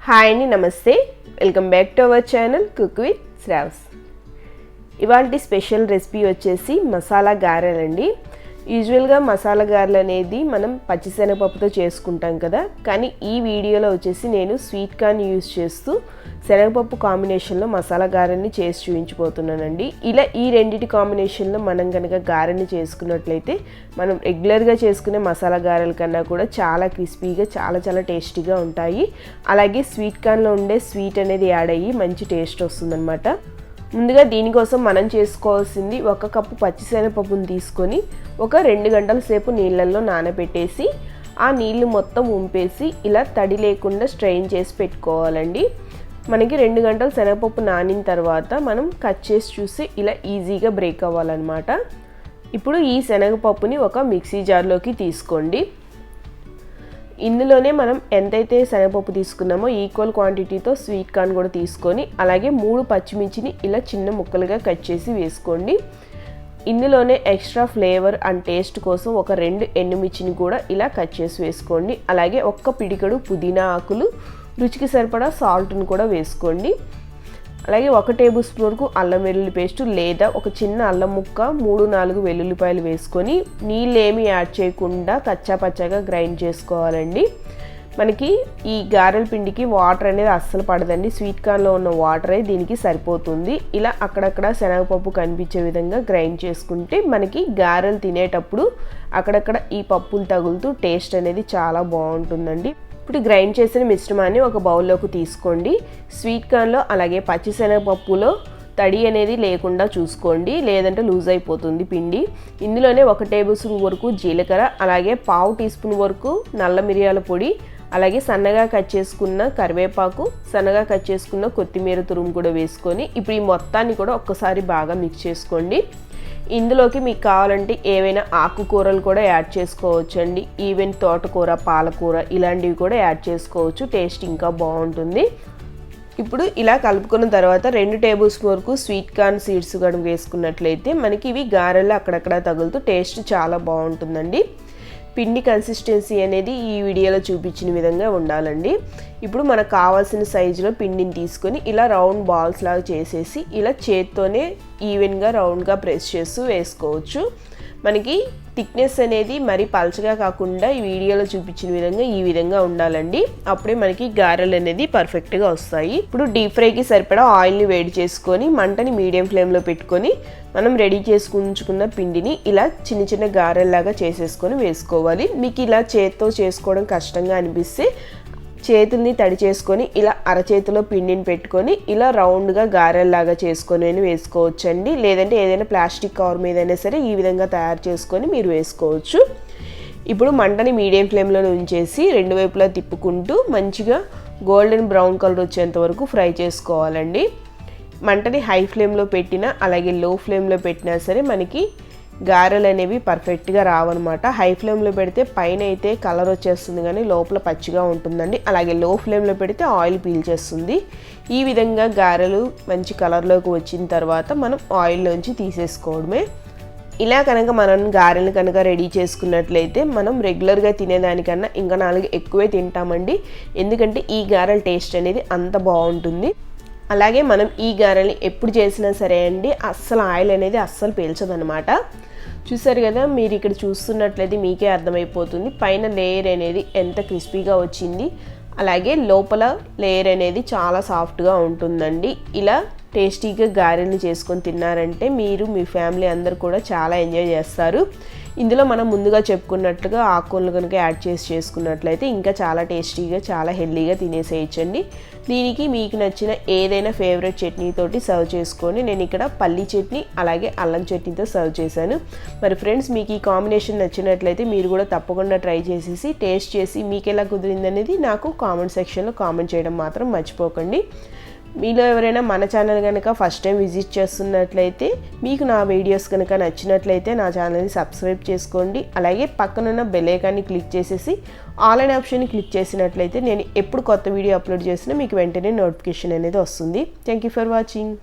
Hi అండి, నమస్తే. Welcome back to our channel cook with Shravs. ఇవాల్టి స్పెషల్ రెసిపీ వచ్చేసి మసాలా గారెలండి. యూజువల్గా మసాలా గారెలు అనేది మనం పచ్చిశనగపప్పుతో చేసుకుంటాం కదా, కానీ ఈ వీడియోలో వచ్చేసి నేను స్వీట్ కార్న్ యూజ్ చేస్తూ శనగపప్పు కాంబినేషన్లో మసాలా గారెని చేసి చూపించబోతున్నానండి. ఇలా ఈ రెండింటి కాంబినేషన్లో మనం కనుక గారెని చేసుకున్నట్లయితే మనం రెగ్యులర్గా చేసుకునే మసాలా గారెల కన్నా కూడా చాలా క్రిస్పీగా చాలా టేస్టీగా ఉంటాయి. అలాగే స్వీట్ కార్న్లో ఉండే స్వీట్ అనేది యాడ్ అయ్యి మంచి టేస్ట్ వస్తుందన్నమాట. ముందుగా దీనికోసం మనం చేసుకోవాల్సింది 1 కప్పు పచ్చిశనగపప్పును తీసుకొని ఒక 2 గంటల సేపు నీళ్ళల్లో నానబెట్టేసి ఆ నీళ్లు మొత్తం ఉంపేసి ఇలా తడి లేకుండా స్ట్రెయిన్ చేసి పెట్టుకోవాలండి. మనకి 2 గంటలు శనగపప్పు నానిన తర్వాత మనం కట్ చేసి చూసి ఇలా ఈజీగా బ్రేక్ అవ్వాలన్నమాట. ఇప్పుడు ఈ శనగపప్పుని ఒక మిక్సీ జార్లోకి తీసుకోండి. ఇందులోనే మనం ఎంతైతే శనగపప్పు తీసుకున్నామో ఈక్వల్ క్వాంటిటీతో స్వీట్ కార్న్ కూడా తీసుకొని అలాగే 3 పచ్చిమిర్చిని ఇలా చిన్న ముక్కలుగా కట్ చేసి వేసుకోండి. ఇందులోనే ఎక్స్ట్రా ఫ్లేవర్ అండ్ టేస్ట్ కోసం ఒక 2 ఎండుమిర్చిని కూడా ఇలా కట్ చేసి వేసుకోండి. అలాగే 1 పిడికెడు పుదీనా ఆకులు, రుచికి సరిపడా సాల్ట్ని కూడా వేసుకోండి. అలాగే 1 టేబుల్ స్పూన్ వరకు అల్లం వెల్లుల్లి పేస్ట్ లేదా ఒక చిన్న అల్లం ముక్క 3-4 వెల్లుల్లిపాయలు వేసుకొని నీళ్ళు ఏమి యాడ్ చేయకుండా కచ్చా పచ్చాగా గ్రైండ్ చేసుకోవాలండి. మనకి ఈ గారెల పిండికి వాటర్ అనేది అస్సలు పడదండి. స్వీట్ కార్న్లో ఉన్న వాటరే దీనికి సరిపోతుంది. ఇలా అక్కడక్కడ శనగపప్పు కనిపించే విధంగా గ్రైండ్ చేసుకుంటే మనకి గారెలు తినేటప్పుడు అక్కడక్కడ ఈ పప్పులు తగులుతూ టేస్ట్ అనేది చాలా బాగుంటుందండి. ఇప్పుడు గ్రైండ్ చేసిన మిశ్రమాన్ని ఒక బౌల్లోకి తీసుకోండి. స్వీట్ కార్న్లో అలాగే పచ్చిశనగపప్పులో తడి అనేది లేకుండా చూసుకోండి, లేదంటే లూజ్ అయిపోతుంది పిండి. ఇందులోనే 1 టేబుల్ స్పూన్ వరకు జీలకర్ర, అలాగే 1/2 టీ స్పూన్ వరకు నల్ల మిరియాల పొడి, అలాగే సన్నగా కట్ చేసుకున్న కరివేపాకు, సన్నగా కట్ చేసుకున్న కొత్తిమీర తురుము కూడా వేసుకొని ఇప్పుడు ఈ మొత్తాన్ని కూడా ఒక్కసారి బాగా మిక్స్ చేసుకోండి. ఇందులోకి మీకు కావాలంటే ఏవైనా ఆకుకూరలు కూడా యాడ్ చేసుకోవచ్చు అండి. ఈవెన్ తోటకూర, పాలకూర ఇలాంటివి కూడా యాడ్ చేసుకోవచ్చు. టేస్ట్ ఇంకా బాగుంటుంది. ఇప్పుడు ఇలా కలుపుకున్న తర్వాత 2 టేబుల్ స్పూన్ వరకు స్వీట్ కార్న్ సీడ్స్ కూడా వేసుకున్నట్లయితే మనకి ఇవి గారెలు అక్కడక్కడ తగులుతూ టేస్ట్ చాలా బాగుంటుందండి. పిండి కన్సిస్టెన్సీ అనేది ఈ వీడియోలో చూపించిన విధంగా ఉండాలండి. ఇప్పుడు మనకు కావాల్సిన సైజులో పిండిని తీసుకొని ఇలా రౌండ్ బాల్స్ లాగా చేసేసి ఇలా చేత్తోనే ఈవెన్గా రౌండ్గా ప్రెస్ చేస్తూ వేసుకోవచ్చు. మనకి థిక్నెస్ అనేది మరీ పల్చగా కాకుండా ఈ వీడియోలో చూపించిన విధంగా ఈ విధంగా ఉండాలండి. అప్పుడే మనకి గారెలు అనేది పర్ఫెక్ట్గా వస్తాయి. ఇప్పుడు డీప్ ఫ్రైకి సరిపడా ఆయిల్ని వేడి చేసుకొని మంటని మీడియం ఫ్లేమ్లో పెట్టుకొని మనం రెడీ చేసుకుంచుకున్న పిండిని ఇలా చిన్న గారెల్లాగా చేసేసుకొని వేసుకోవాలి. మీకు ఇలా చేత్తో చేసుకోవడం కష్టంగా అనిపిస్తే చేతుల్ని తడి చేసుకొని ఇలా అరచేతిలో పిండిని పెట్టుకొని ఇలా రౌండ్గా గారెల్లాగా చేసుకొని వేసుకోవచ్చండి. లేదంటే ఏదైనా ప్లాస్టిక్ కవర్ మీదైనా సరే ఈ విధంగా తయారు చేసుకొని మీరు వేసుకోవచ్చు. ఇప్పుడు మంటని మీడియం ఫ్లేమ్లో ఉంచేసి 2 వైపులా తిప్పుకుంటూ మంచిగా గోల్డెన్ బ్రౌన్ కలర్ వచ్చేంత వరకు ఫ్రై చేసుకోవాలండి. మంటని హై ఫ్లేమ్లో పెట్టినా అలాగే లో ఫ్లేమ్లో పెట్టినా సరే మనకి గారెలు అనేవి పర్ఫెక్ట్గా రావన్నమాట. హై ఫ్లేమ్లో పెడితే పైన అయితే కలర్ వచ్చేస్తుంది కానీ లోపల పచ్చిగా ఉంటుందండి. అలాగే లో ఫ్లేమ్లో పెడితే ఆయిల్ పీల్చేస్తుంది. ఈ విధంగా గారెలు మంచి కలర్లోకి వచ్చిన తర్వాత మనం ఆయిల్లోంచి తీసేసుకోవడమే. ఇలా కనుక మనం గారెలు కనుక రెడీ చేసుకున్నట్లయితే మనం రెగ్యులర్గా తినేదానికన్నా ఇంకా 4 ఎక్కువే తింటామండి. ఎందుకంటే ఈ గారెల టేస్ట్ అనేది అంత బాగుంటుంది. అలాగే మనం ఈ గారెల్ని ఎప్పుడు చేసినా సరే అండి అస్సలు ఆయిల్ అనేది అస్సలు పీల్చదనమాట. చూసారు కదా, మీరు ఇక్కడ చూస్తున్నట్లయితే మీకే అర్థమైపోతుంది పైన లేయర్ అనేది ఎంత క్రిస్పీగా వచ్చింది. అలాగే లోపల లేయర్ అనేది చాలా సాఫ్ట్గా ఉంటుందండి. ఇలా టేస్టీగా గారెల్ని చేసుకొని తిన్నారంటే మీరు మీ ఫ్యామిలీ అందరూ కూడా చాలా ఎంజాయ్ చేస్తారు. ఇందులో మనం ముందుగా చెప్పుకున్నట్లుగా ఆకుకూరలు కనుక యాడ్ చేసి చేసుకున్నట్లయితే ఇంకా చాలా టేస్టీగా చాలా హెల్తీగా తినేసేయచ్చండి. దీనికి మీకు నచ్చిన ఏదైనా ఫేవరెట్ చట్నీతోటి సర్వ్ చేసుకొని నేను ఇక్కడ పల్లీ చట్నీ అలాగే అల్లం చట్నీతో సర్వ్ చేశాను. మరి ఫ్రెండ్స్, మీకు ఈ కాంబినేషన్ నచ్చినట్లయితే మీరు కూడా తప్పకుండా ట్రై చేసేసి టేస్ట్ చేసి మీకు ఎలా కుదిరింది అనేది నాకు కామెంట్ సెక్షన్లో కామెంట్ చేయడం మాత్రం మర్చిపోకండి. మీలో ఎవరైనా మన ఛానల్ కనుక ఫస్ట్ టైం విజిట్ చేస్తున్నట్లయితే మీకు నా వీడియోస్ కనుక నచ్చినట్లయితే నా ఛానల్ని సబ్స్క్రైబ్ చేసుకోండి. అలాగే పక్కనున్న బెల్ ఐకాన్ని క్లిక్ చేసేసి ఆల్ అనే ఆప్షన్ని క్లిక్ చేసినట్లయితే నేను ఎప్పుడు కొత్త వీడియో అప్లోడ్ చేసినా మీకు వెంటనే నోటిఫికేషన్ అనేది వస్తుంది. Thank you for watching.